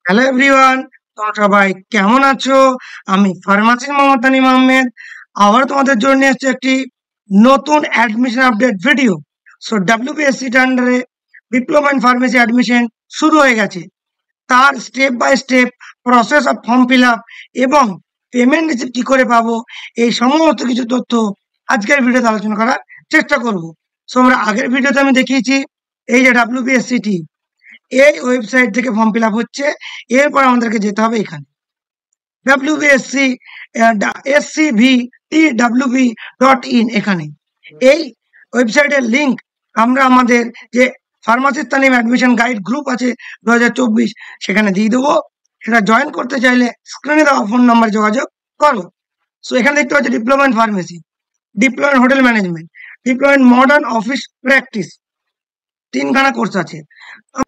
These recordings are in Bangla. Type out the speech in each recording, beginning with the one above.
হ্যালো এভরিওয়ান, তোমরা সবাই কেমন আছো? আমি ফার্মাসিস্ট মোহাম্মদ তানিম আহমেদ আবার তোমাদের জন্য এসেছি একটি নতুন admission update video. So WBSC আন্ডারে ডিপ্লোমা ইন ফার্মেসি অ্যাডমিশন শুরু হয়ে গেছে। তার step by step process of form fill up এবং পেমেন্ট রিসিভ কি করে পাবো, এই সমস্ত কিছু তথ্য আজকের ভিডিওতে আলোচনা করার চেষ্টা করব। সো আমরা আগের ভিডিওতে আমি দেখিয়েছি এই যে ডাব্লিউবিএসসিটি এই ওয়েবসাইট থেকে ফর্ম ফিল আপ হচ্ছে। এরপর আমাদেরকে যেতে হবে এখানে ডাব্লিউবিএসসি scvtwb.in। এখানে এই ওয়েবসাইটের লিঙ্ক আমরা আমাদের যে ফার্মাসিস্ট তালিম অ্যাডমিশন গাইড গ্রুপ আছে 2024 সেখানে দিয়ে দেবো। সেটা জয়েন করতে চাইলে স্ক্রিনে দেওয়া ফোন নাম্বার যোগাযোগ করো। সো এখানে দেখতে পাচ্ছি diploma in pharmacy, diploma in hotel management, diploma in modern office practice, তিনখানা কোর্স আছে।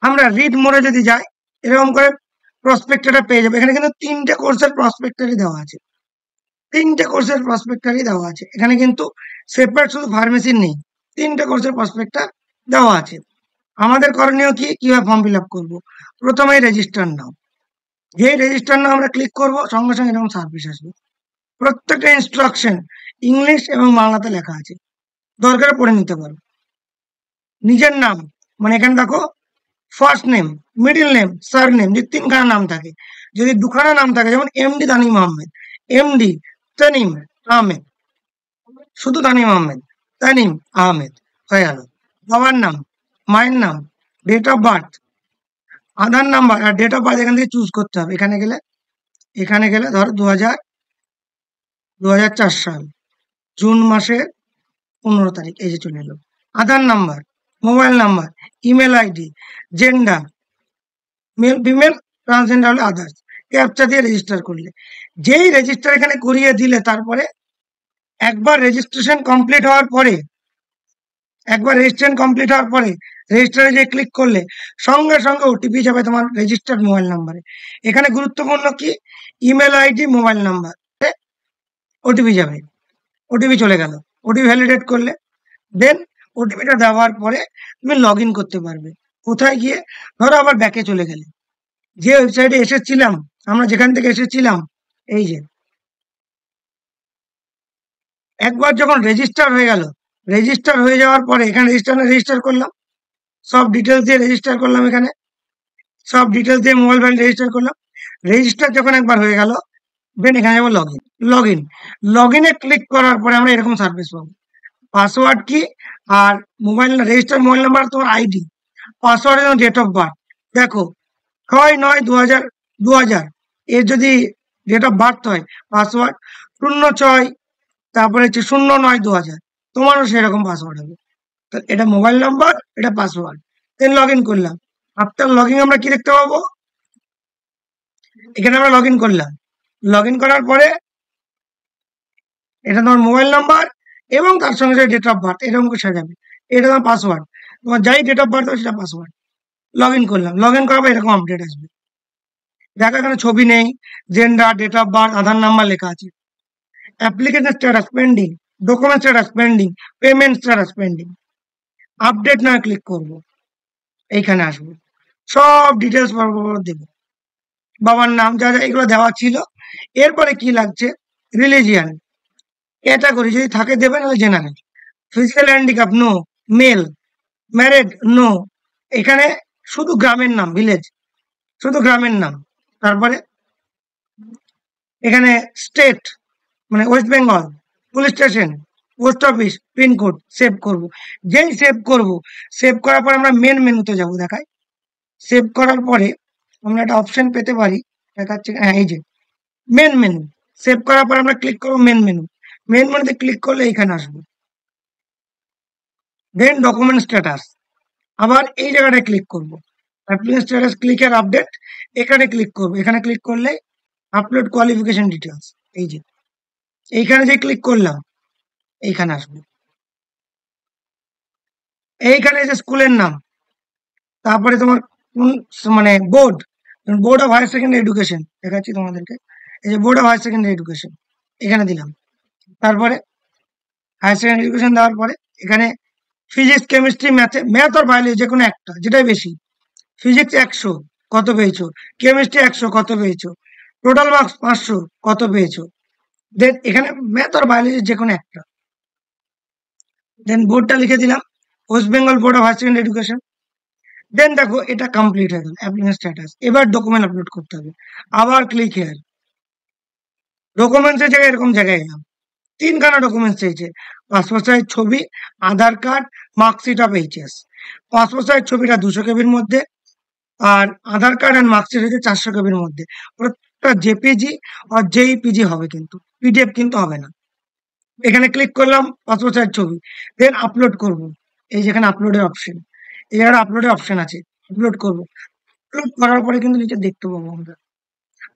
আমরা রিড মোডে যদি যাই এরকম করে প্রসপেক্টরটা পেয়ে যাবে। এখানে কিন্তু তিনটে কোর্সের প্রসপেক্টরই দেওয়া আছে, তিনটে কোর্সের প্রসপেক্টরই দেওয়া আছে। এখানে কিন্তু সেপারেট শুধু ফার্মেসির নেই, তিনটে কোর্সের প্রসপেক্টর দেওয়া আছে। আমাদের করণীয় কি, কিভাবে ফর্ম ফিল আপ করবো? প্রথমেই রেজিস্টার নাও। যেই রেজিস্টার নাও আমরা ক্লিক করবো সঙ্গে সঙ্গে এরকম সার্ভিস আসবে। প্রত্যেকটা ইনস্ট্রাকশন ইংলিশ এবং বাংলাতে লেখা আছে, দরকারে পড়ে নিতে পারো। নিজের নাম, মানে এখানে দেখো ফার্স্ট নেম, মিডল নেম, সার নেম, যদি তিনখানা নাম থাকে। যদি দুখানা নাম থাকে, যেমন এমডি তানিম আহমেদ, এমডি তানিম আহমেদ, শুধু তানিম আহমেদ, তানিম আহমেদ হয়ে গেল। বাবার নাম, মায়ের নাম, date of birth, Aadhaar number আর ডেট অফ বার্থ এখান থেকে চুজ করতে হবে। এখানে গেলে ধরো 2004 সাল জুন মাসের 15 তারিখ, এই যে চলে এলো। Aadhaar number, mobile number, email ID, gender, male female, transgender হলে আদার্স, ক্যাপচা দিয়ে রেজিস্টার করলে। যেই রেজিস্টার এখানে করিয়ে দিলে তারপরে একবার রেজিস্ট্রেশন কমপ্লিট হওয়ার পরে রেজিস্টারে যে ক্লিক করলে সঙ্গে সঙ্গে ওটিপি যাবে তোমার রেজিস্টার্ড মোবাইল নাম্বারে। এখানে গুরুত্বপূর্ণ কি, email ID, mobile number OTP যাবে। ওটিপি চলে গেল, ওটিপি ভ্যালিডেট করলে দেন ওটিপিটা দেওয়ার পরে তুমি লগ ইন করতে পারবে। কোথায় গিয়ে, ধরো আবার ব্যাকে চলে গেলে যে ওয়েবসাইটে এসেছিলাম, আমরা যেখান থেকে এসেছিলাম, এই যে একবার যখন রেজিস্টার হয়ে গেল, রেজিস্টার হয়ে যাওয়ার পরে এখানে রেজিস্টার করলাম, সব ডিটেলস দিয়ে রেজিস্টার করলাম। এখানে সব ডিটেলস দিয়ে মোবাইল ফোন রেজিস্টার করলাম। রেজিস্টার যখন একবার হয়ে গেল দেন এখানে যাবো লগ ইনে ক্লিক করার পরে আমরা এরকম সার্ভিস পাবো। পাসওয়ার্ড কি আর মোবাইল রেজিস্টার মোবাইল নাম্বার, তোমার আইডি, পাসওয়ার্ড এবং ডেট অফ বার্থ। দেখো 6/9/2000 এর যদি ডেট অফ বার্থ হয়, পাসওয়ার্ড 06, তারপরে হচ্ছে 09/2000, তোমারও সেরকম পাসওয়ার্ড হবে। তো এটা মোবাইল নাম্বার, এটা পাসওয়ার্ড। দেন লগ ইন করলাম। আফটার লগ ইন আমরা কি দেখতে পাবো, এখানে আমরা লগ ইন করলাম। লগ ইন করার পরে এটা তোমার মোবাইল নাম্বার এবং তার সঙ্গে সঙ্গে ডেট অফ বার্থ এরকম করে সাজাবে। এটা তোমার পাসওয়ার্ড, তোমার যাই ডেট অফ বার্থ হবে সেটা পাসওয়ার্ড। লগ ইন করলাম, লগ ইন করার পর এরকম আপডেট আসবে। দেখো এখানে ছবি নেই, gender, date of birth, Aadhaar number লেখা আছে। Application status pending, document status pending, payment status pending. Update না ক্লিক করব, এইখানে আসবো, সব ডিটেলস দেবো, বাবার নাম যা যা এগুলো দেওয়া ছিল। এরপরে কি লাগছে, রিলিজিয়ান, ক্যাটাগরি যদি থাকে দেবে, নাহলে general. Physical handicap no, male, married no. এখানে শুধু গ্রামের নাম, ভিলেজ, শুধু গ্রামের নাম। তারপরে এখানে স্টেট মানে West Bengal, police station, post office, pincode save করব। যেই সেভ করার পর আমরা মেন মেনুতে যাব। দেখাই, সেভ করার পরে আমরা একটা অপশন পেতে পারি, দেখাচ্ছে, হ্যাঁ এই যে মেন মেনু। সেভ করার পর আমরা ক্লিক করবো মেন মেনুতে ক্লিক করলে এখানে আসবো। দেন ডকুমেন্ট স্ট্যাটাস, আবার এই জায়গাটায় ক্লিক করবো, অ্যাপ্লিকেশন স্ট্যাটাস ক্লিক আর আপডেট, এখানে ক্লিক করবো। এখানে ক্লিক করলে আপলোড কোয়ালিফিকেশন ডিটেলস, এই যে এইখানে যে ক্লিক করলাম এইখানে আসবো। এইখানে যে স্কুলের নাম, তারপরে তোমার কোন মানে board of higher secondary education দেখাচ্ছি তোমাদেরকে। এই যে board of higher secondary education এখানে দিলাম। তারপরে হায়ার সেকেন্ডারি এডুকেশন দেওয়ার পরে এখানে ফিজিক্স, কেমিস্ট্রি, ম্যাথ আর বায়োলজি যে কোনো একটা, যেটাই বেশি। ফিজিক্স 100, কত পেয়েছো, কেমিস্ট্রি 100 কত পেয়েছো, টোটাল মার্কস 500 কত পেয়েছো। দেন এখানে ম্যাথ আর বায়োলজি যে কোনো একটা, দেন বোর্ডটা লিখে দিলাম, West Bengal Board of higher secondary Education. Then দেখো এটা কমপ্লিট হয়ে গেল অ্যাপ্লিকেশন স্ট্যাটাস। এবার ডকুমেন্ট আপলোড করতে হবে, আবার ক্লিক হেয়ার, ডকুমেন্টসের জায়গায় এরকম জায়গায় এলাম, তিনখানা ডকুমেন্টস চাইছে, পাসপোর্ট সাইজ ছবি, Aadhaar card, marksheet of HS. Passport size ছবিটা 200 কেবির মধ্যে, আর আধার কার্ড আর মার্কশিট হচ্ছে 400 কেবির মধ্যে। প্রত্যেকটা জেপিজি আর জেইপিজি হবে, কিন্তু পিডিএফ কিন্তু হবে না। এখানে ক্লিক করলাম পাসপোর্ট সাইজ ছবি, দেন আপলোড করব। এই যেখানে আপলোডের অপশন, এই জায়গাটা আপলোডের অপশন আছে, আপলোড করব। আপলোড করার পরে কিন্তু নিচে দেখতে পাবো আমরা,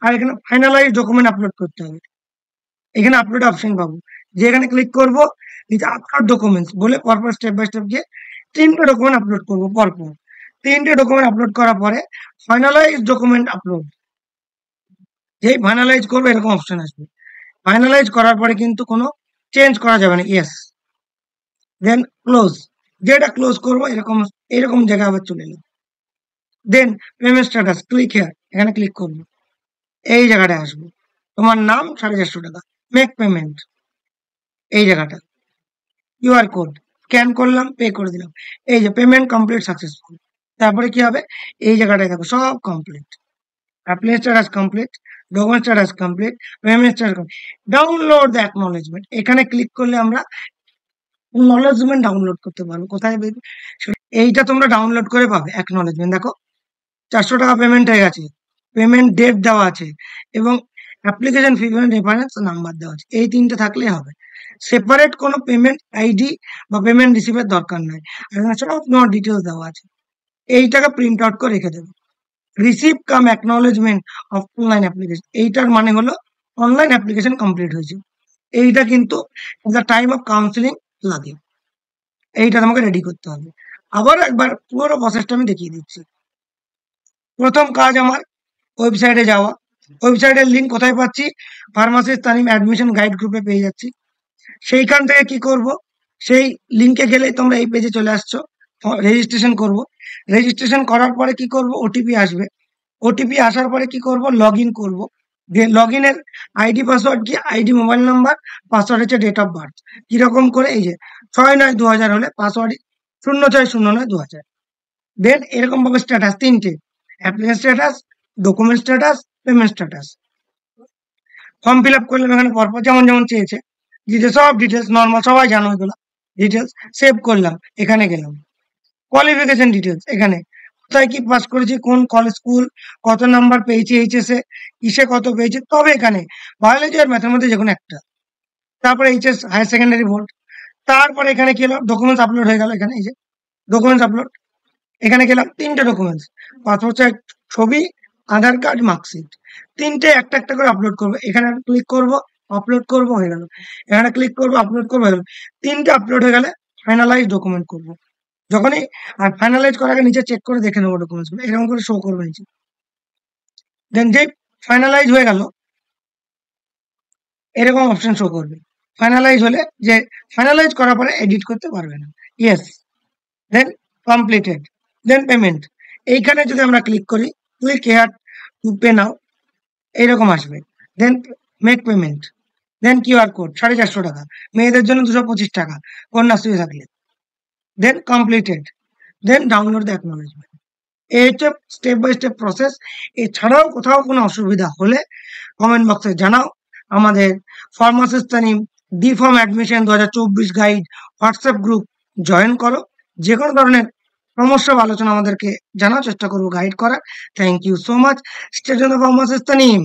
আর এখানে ফাইনালাইজ ডকুমেন্ট আপলোড করতে হবে। এখানে আপলোড অপশন পাবো, যে এখানে ক্লিক করব, নিচে আপলোড ডকুমেন্টস বলে পরপর স্টেপ বাই স্টেপ গিয়ে 3টে ডকুমেন্ট আপলোড করবো পরপর। 3টে ডকুমেন্ট আপলোড করার পরে ফাইনালাইজ ডকুমেন্ট আপলোড, যেই ফাইনালাইজ করবো এরকম অপশন আসবে। ফাইনালাইজ করার পরে কিন্তু কোনো চেঞ্জ করা যাবে না, ইয়েস। দেন ক্লোজ, যেটা ক্লোজ করবো এরকম এরকম জায়গায় আবার চলে এলো। দেন পেমেন্ট স্ট্যাটাস, ক্লিক হেয়ার, এখানে ক্লিক করবো, এই জায়গাটায় আসবো, তোমার নাম 450 টাকা, মেক পেমেন্ট, এই জায়গাটা কিউআর কোড স্ক্যান করলাম, পে করে দিলাম, এই যে পেমেন্ট কমপ্লিট সাকসেসফুল। তারপরে কি হবে, এই জায়গাটায় দেখো সব complete, application status complete, document status complete, payment status complete. Download the acknowledgement, এখানে ক্লিক করলে আমরা অ্যাকনলেজমেন্ট ডাউনলোড করতে পারবো। কোথায় পেয়ে, এইটা তোমরা ডাউনলোড করে পাবে অ্যাকনলেজমেন্ট। দেখো 400 টাকা পেমেন্ট হয়ে গেছে, পেমেন্ট ডেট দেওয়া আছে, এবং অ্যাপ্লিকেশন ফি রেফারেন্স নাম্বার দেওয়া আছে। এই 3টে থাকলেই হবে, সেপারেট কোনো পেমেন্ট আইডি বা পেমেন্ট রিসিভের দরকার নাই। এখানে সব তোমার ডিটেলস দেওয়া আছে, এইটাকে প্রিন্ট আউট করে রেখে দেবে। Receive cum acknowledgement of online application, এইটার মানে হলো অনলাইন অ্যাপ্লিকেশন কমপ্লিট হয়েছে। এইটা কিন্তু দ্য টাইম অফ কাউন্সিলিং লাগে, এইটা তোমাকে রেডি করতে হবে। আবার একবার পুরো প্রসেসটা আমি দেখিয়ে দিচ্ছি। প্রথম কাজ আমার ওয়েবসাইটে যাওয়া, ওয়েবসাইটের লিঙ্ক কোথায় পাচ্ছি, ফার্মাসিস্ট তানিম অ্যাডমিশন গাইড গ্রুপে পেয়ে যাচ্ছি। সেইখান থেকে কি করব, সেই লিঙ্কে গেলেই তোমরা এই পেজে চলে আসছো, রেজিস্ট্রেশন করব। রেজিস্ট্রেশন করার পরে কি করব, ওটিপি আসবে, ওটিপি আসার পরে কি করব, লগ ইন করবো। দিয়ে লগ ইনের আইডি পাসওয়ার্ড কি, আইডি মোবাইল নাম্বার, পাসওয়ার্ড হচ্ছে ডেট অফ বার্থ। কিরকম করে, এই যে 6/9/2000 হলে পাসওয়ার্ড 06/09/2000। দেন এরকম ভাবে স্ট্যাটাস 3টে, application status, document status, payment status. Form fill up করলাম এখানে পরপর যেমন যেমন চেয়েছে, যে সব ডিটেলস নর্মাল সবাই জানো এগুলো ডিটেলস, সেভ করলাম। এখানে গেলাম কোয়ালিফিকেশন ডিটেলস, এখানে কোথায় কি পাস করেছি, কোন কলেজ স্কুল, কত নাম্বার পেয়েছি এইচএস এ, কিসে কত পেয়েছে, তবে এখানে বায়োলজি আর ম্যাথের মধ্যে যে কোনো একটা। তারপরে এইচএস হায়ার সেকেন্ডারি বোর্ড। তারপরে এখানে কি হলো, ডকুমেন্টস আপলোড হয়ে গেল, এখানে এই যে ডকুমেন্টস আপলোড। এখানে গেলাম 3টে ডকুমেন্টস, পাসপোর্ট সাইজ ছবি, আধার কার্ড, মার্কশিট, 3টে একটা একটা করে আপলোড করবো। এখানে ক্লিক করব, আপলোড করব, হয়ে গেল। এখানে ক্লিক করব, আপলোড করবো, হয়ে গেল। 3টে আপলোড হয়ে গেলে ফাইনালাইজ ডকুমেন্ট করব। যখনই আর ফাইনালাইজ করার আগে নিচে চেক করে দেখে নেবো ডকুমেন্টস গুলো, এরকম করে শো করবে নিচে। দেন যে ফাইনালাইজ হয়ে গেল এরকম অপশন শো করবে। ফাইনালাইজ হলে, যে ফাইনালাইজ করার পরে এডিট করতে পারবে না, yes. Then completed, then payment. এইখানে যদি আমরা ক্লিক করি, click here to pay now, এইরকম আসবে। Then make payment, then QR code 450 টাকা, মেয়েদের জন্য 225 টাকা কন্যাশ্রী থাকলে। Then completed, then download the acknowledgement. এই হচ্ছে স্টেপ বাই স্টেপ প্রসেস। এছাড়াও কোথাও কোনো অসুবিধা হলে কমেন্ট বক্সে জানাও। আমাদের pharmacist Tanim D form admission 2024 guide WhatsApp group join করো। যে কোনো ধরনের সমস্যা বা আলোচনা আমাদেরকে জানার চেষ্টা করবো গাইড করার। Thank you so much. Stay tuned pharmacist Tanim.